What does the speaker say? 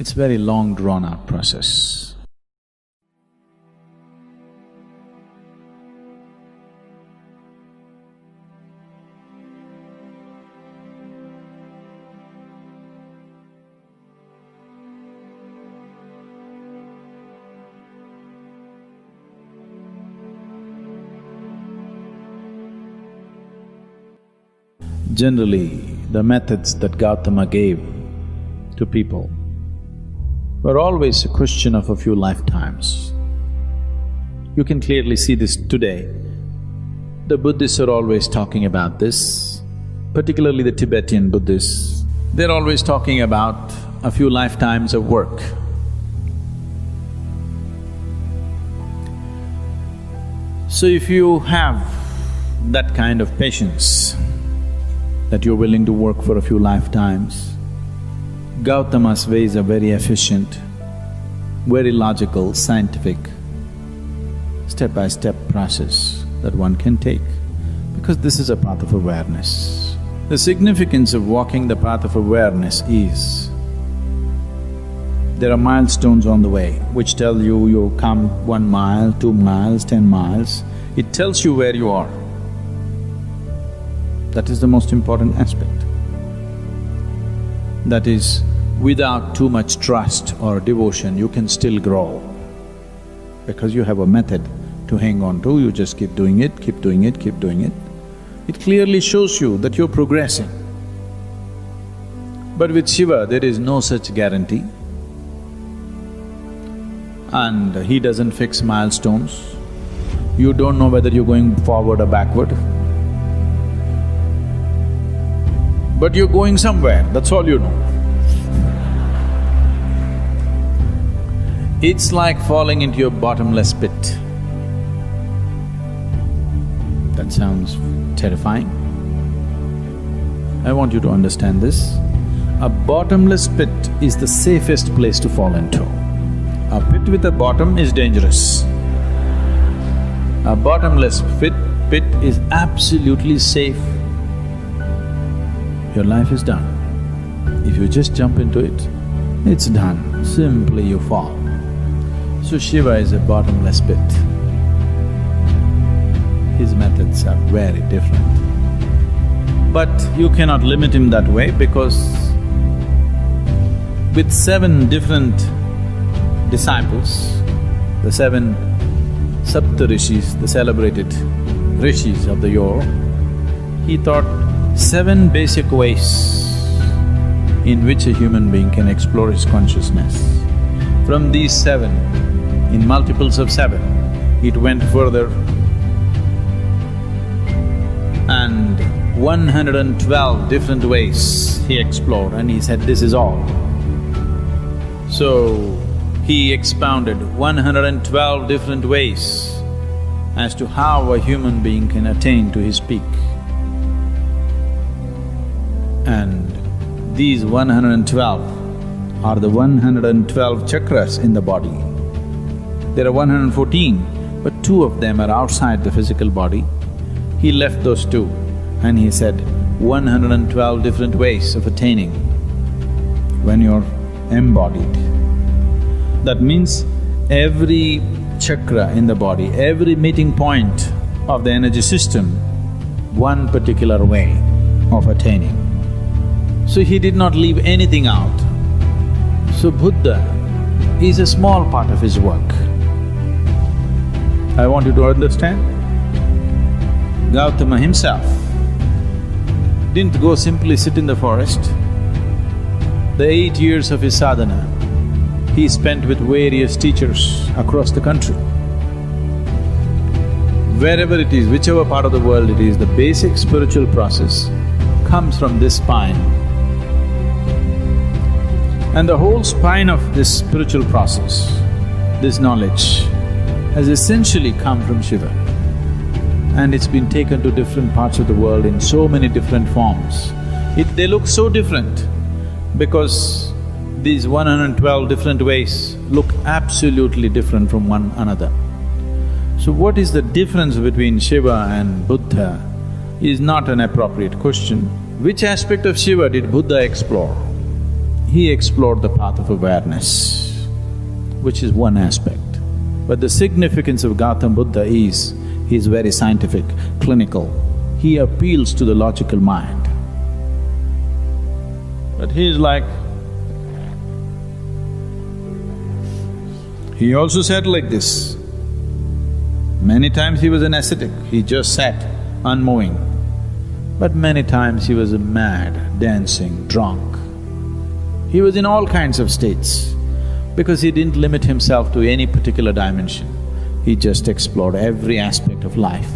It's a very long drawn-out process. Generally, the methods that Gautama gave to people were always a question of a few lifetimes. You can clearly see this today. The Buddhists are always talking about this, particularly the Tibetan Buddhists. They're always talking about a few lifetimes of work. So if you have that kind of patience, that you're willing to work for a few lifetimes, Gautama's ways are very efficient, very logical, scientific, step-by-step process that one can take, because this is a path of awareness. The significance of walking the path of awareness is, there are milestones on the way which tell you come 1 mile, 2 miles, 10 miles, it tells you where you are. That is the most important aspect. That is, without too much trust or devotion, you can still grow. Because you have a method to hang on to, you just keep doing it, keep doing it, keep doing it. It clearly shows you that you're progressing. But with Shiva, there is no such guarantee. And he doesn't fix milestones. You don't know whether you're going forward or backward. But you're going somewhere, that's all you know. It's like falling into your bottomless pit. That sounds terrifying. I want you to understand this. A bottomless pit is the safest place to fall into. A pit with a bottom is dangerous. A bottomless pit is absolutely safe. Your life is done. If you just jump into it, it's done. Simply you fall. So Shiva is a bottomless pit. His methods are very different. But you cannot limit him that way because with 7 different disciples, the 7 Saptarishis, the celebrated rishis of the yore, he taught 7 basic ways in which a human being can explore his consciousness. From these 7, in multiples of 7, it went further, and 112 different ways he explored, and he said, this is all. So, he expounded 112 different ways as to how a human being can attain to his peak. And these 112 are the 112 chakras in the body. There are 114, but 2 of them are outside the physical body. He left those 2 and he said, 112 different ways of attaining when you're embodied. That means every chakra in the body, every meeting point of the energy system, one particular way of attaining. So he did not leave anything out. So Buddha is a small part of his work. I want you to understand, Gautama himself didn't go simply sit in the forest. The 8 years of his sadhana, he spent with various teachers across the country. Wherever it is, whichever part of the world it is, the basic spiritual process comes from this spine. And the whole spine of this spiritual process, this knowledge, has essentially come from Shiva. And it's been taken to different parts of the world in so many different forms. They look so different because these 112 different ways look absolutely different from one another. So what is the difference between Shiva and Buddha is not an appropriate question. Which aspect of Shiva did Buddha explore? he explored the path of awareness, which is one aspect. But the significance of Gautam Buddha is, he is very scientific, clinical. He appeals to the logical mind. But he is like… He also said like this, many times he was an ascetic, he just sat, unmoving. But many times he was mad, dancing, drunk. He was in all kinds of states because he didn't limit himself to any particular dimension. He just explored every aspect of life.